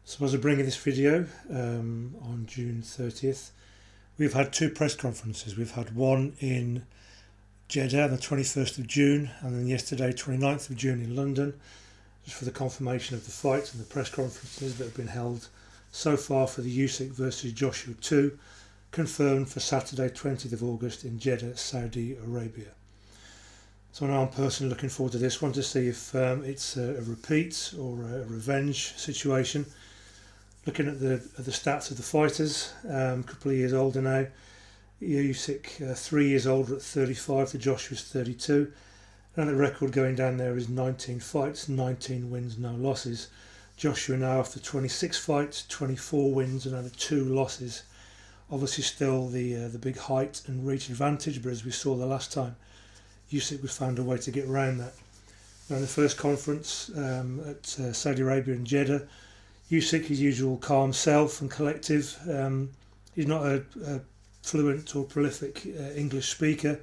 So as I bring in this video on June 30th, we've had two press conferences. We've had one in Jeddah on the 21st of June and then yesterday 29th of June in London, just for the confirmation of the fights and the press conferences that have been held so far for the Usyk v Joshua 2, confirmed for Saturday 20th of August in Jeddah, Saudi Arabia. So now I'm personally looking forward to this one to see if it's a repeat or a revenge situation. Looking at the stats of the fighters, a couple of years older now. Usyk 3 years older at 35, the Joshua's 32. And the record going down there is 19 fights, 19 wins, no losses. Joshua now after 26 fights, 24 wins and only 2 losses. Obviously still the big height and reach advantage, but as we saw the last time, Usyk has found a way to get around that. Now in the first conference at Saudi Arabia and Jeddah, Usyk, his usual calm self and collective. He's not a fluent or prolific English speaker,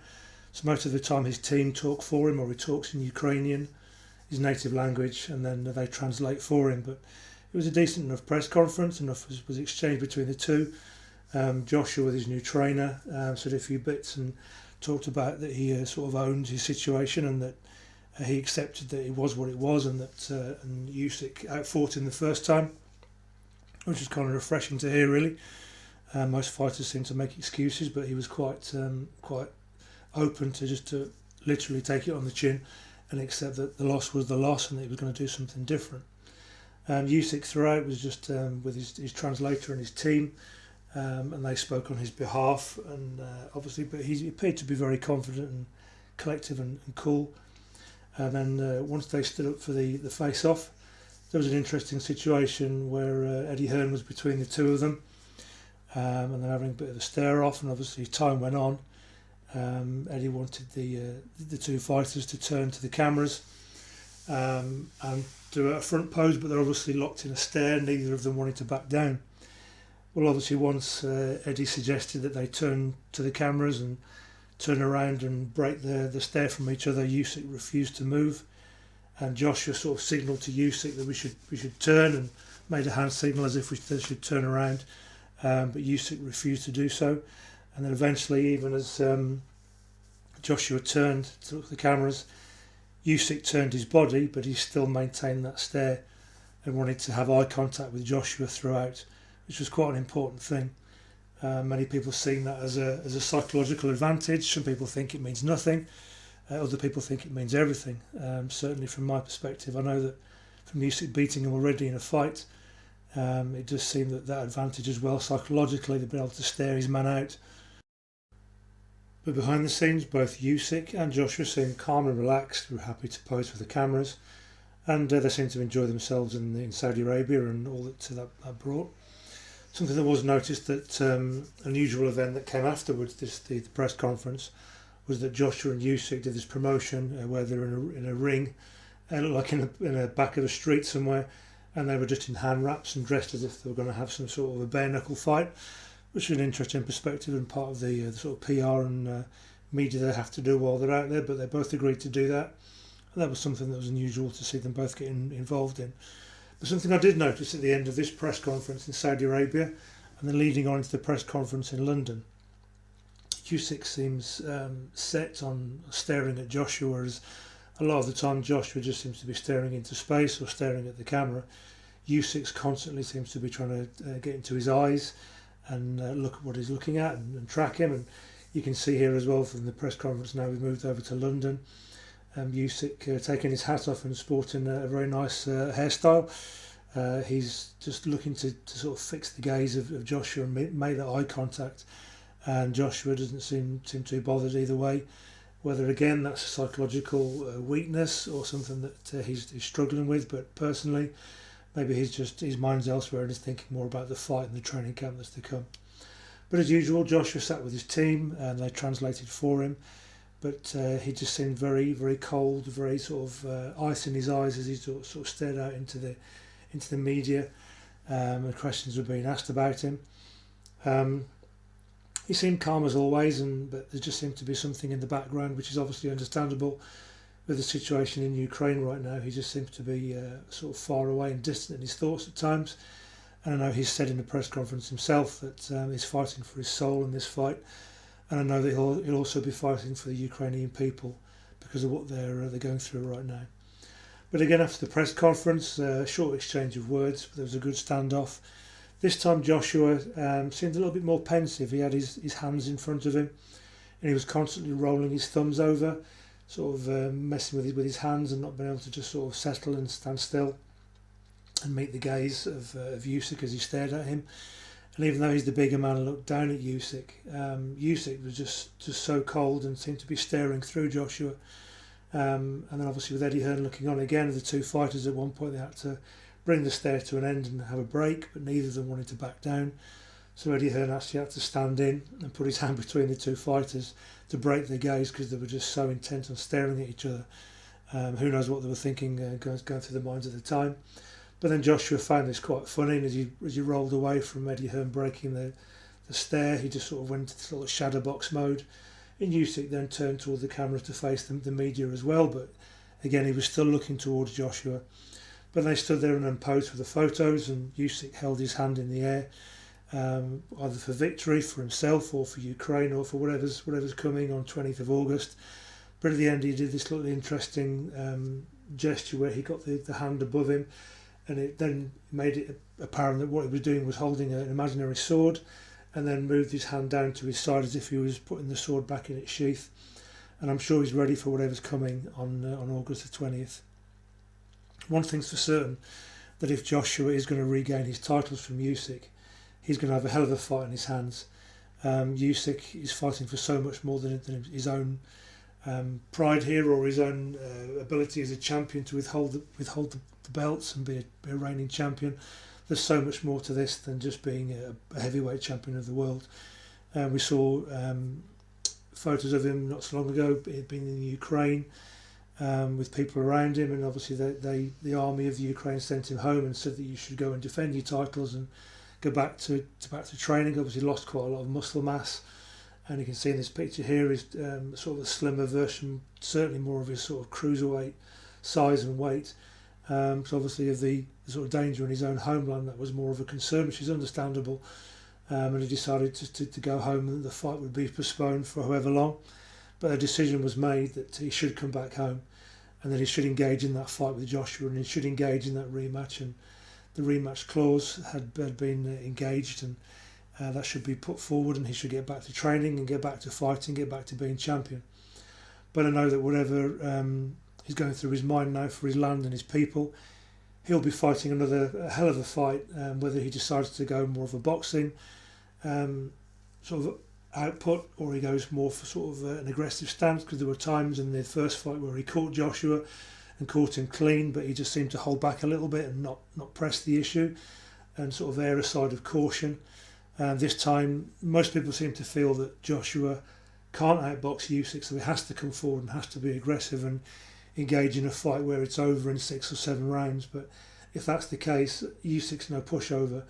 so most of the time his team talk for him, or he talks in Ukrainian, his native language, and then they translate for him. But it was a decent enough press conference, enough was exchanged between the two. Joshua with his new trainer said a few bits and talked about that he sort of owned his situation and that he accepted that it was what it was, and that and Usyk outfought him the first time, which was kind of refreshing to hear, really. Most fighters seem to make excuses, but he was quite open to literally take it on the chin and accept that the loss was the loss and that he was going to do something different. Usyk throughout was just with his translator and his team, and they spoke on his behalf, and obviously, but he appeared to be very confident and collective and cool. And then once they stood up for the face-off, there was an interesting situation where Eddie Hearn was between the two of them, and they're having a bit of a stare-off, and obviously as time went on, Eddie wanted the two fighters to turn to the cameras and do a front pose, but they're obviously locked in a stare, neither of them wanted to back down. Well, obviously once Eddie suggested that they turn to the cameras and turn around and break the stare from each other, Usyk refused to move, and Joshua sort of signalled to Usyk that we should turn and made a hand signal as if they should turn around, but Usyk refused to do so. And then eventually, even as Joshua turned to look at the cameras, Usyk turned his body, but he still maintained that stare and wanted to have eye contact with Joshua throughout, which was quite an important thing. Many people see that as a psychological advantage. Some people think it means nothing. Other people think it means everything. Certainly from my perspective, I know that from Usyk beating him already in a fight, it does seem that advantage as well, psychologically, they've been able to stare his man out. But behind the scenes, both Usyk and Joshua seem calm and relaxed, were happy to pose for the cameras, and they seem to enjoy themselves in Saudi Arabia and all that brought. Something that was noticed, that unusual event that came afterwards, the press conference, was that Joshua and Usyk did this promotion where they're in a ring, like in a back of a street somewhere, and they were just in hand wraps and dressed as if they were going to have some sort of a bare knuckle fight, which is an interesting perspective and part of the sort of PR and media they have to do while they're out there. But they both agreed to do that, and that was something that was unusual to see them both getting involved in. But something I did notice at the end of this press conference in Saudi Arabia and then leading on into the press conference in London, Usyk seems set on staring at Joshua, whereas a lot of the time Joshua just seems to be staring into space or staring at the camera. Usyk constantly seems to be trying to get into his eyes and look at what he's looking at and track him. And you can see here as well from the press conference, now we've moved over to London, Usyk taking his hat off and sporting a very nice hairstyle. He's just looking to sort of fix the gaze of Joshua and make that eye contact, and Joshua doesn't seem too bothered either way, whether again that's a psychological weakness or something that he's struggling with. But personally, maybe his mind's elsewhere and is thinking more about the fight and the training camp that's to come. But as usual, Joshua sat with his team and they translated for him, but he just seemed very, very cold, very sort of ice in his eyes as he sort of stared out into the media, and questions were being asked about him. He seemed calm as always, but there just seemed to be something in the background, which is obviously understandable with the situation in Ukraine right now. He just seems to be sort of far away and distant in his thoughts at times. And I know he's said in the press conference himself that he's fighting for his soul in this fight. And I know that he'll also be fighting for the Ukrainian people because of what they're going through right now. But again, after the press conference, a short exchange of words, there was a good standoff. This time Joshua seemed a little bit more pensive. He had his hands in front of him and he was constantly rolling his thumbs over, sort of messing with his hands and not being able to just sort of settle and stand still and meet the gaze of Usyk as he stared at him. And even though he's the bigger man and looked down at Usyk, Usyk was just so cold and seemed to be staring through Joshua. And then obviously with Eddie Hearn looking on again, the two fighters at one point they had to bring the stare to an end and have a break, but neither of them wanted to back down. So Eddie Hearn actually had to stand in and put his hand between the two fighters to break their gaze because they were just so intent on staring at each other. Who knows what they were thinking going through their minds at the time. But then Joshua found this quite funny, and as he rolled away from Eddie Hearn breaking the stare, he just sort of went into sort of shadow box mode. And Usyk then turned toward the camera to face the media as well, but again he was still looking towards Joshua. But they stood there and then posed for the photos, and Usyk held his hand in the air, either for victory for himself or for Ukraine or for whatever's coming on 20th of August. But at the end he did this little interesting gesture where he got the hand above him, and it then made it apparent that what he was doing was holding an imaginary sword, and then moved his hand down to his side as if he was putting the sword back in its sheath. And I'm sure he's ready for whatever's coming on August the 20th. One thing's for certain, that if Joshua is going to regain his titles from Usyk, he's going to have a hell of a fight in his hands. Usyk is fighting for so much more than his own pride here, or his own ability as a champion to withhold the belts and be a reigning champion. There's so much more to this than just being a heavyweight champion of the world. We saw photos of him not so long ago being in Ukraine with people around him, and obviously the army of the Ukraine sent him home and said that you should go and defend your titles and go back to training. Obviously lost quite a lot of muscle mass, and you can see in this picture here is sort of a slimmer version, certainly more of his sort of cruiserweight size and weight. So obviously of the sort of danger in his own homeland, that was more of a concern, which is understandable. And he decided to go home, and the fight would be postponed for however long. But a decision was made that he should come back home, and that he should engage in that fight with Joshua, and he should engage in that rematch. And the rematch clause had been engaged, and that should be put forward, and he should get back to training and get back to fighting, get back to being champion. But I know that whatever he's going through his mind now for his land and his people, he'll be fighting a hell of a fight, whether he decides to go more of a boxing sort of output, or he goes more for sort of an aggressive stance, because there were times in the first fight where he caught Joshua and caught him clean, but he just seemed to hold back a little bit and not press the issue and sort of err a side of caution. This time most people seem to feel that Joshua can't outbox Usyk, so he has to come forward and has to be aggressive and engage in a fight where it's over in 6 or 7 rounds. But if that's the case, Usyk's no pushover,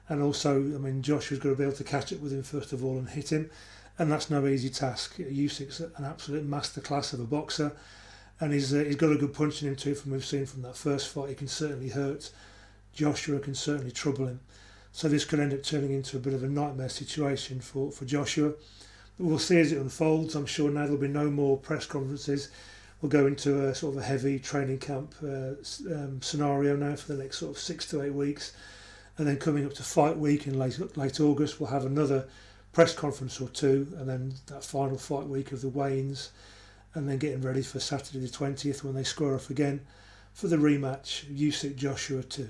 and also, I mean, Joshua's got to be able to catch up with him first of all and hit him, and that's no easy task. Usyk's an absolute masterclass of a boxer, and he's got a good punch in him too, from what we've seen from that first fight. He can certainly hurt. Joshua can certainly trouble him. So this could end up turning into a bit of a nightmare situation for Joshua. But we'll see as it unfolds. I'm sure now there'll be no more press conferences. We'll go into a sort of a heavy training camp scenario now for the next sort of 6 to 8 weeks. And then coming up to fight week in late August, we'll have another press conference or two, and then that final fight week of the weigh-ins, and then getting ready for Saturday the 20th when they square off again for the rematch, Usyk Joshua 2.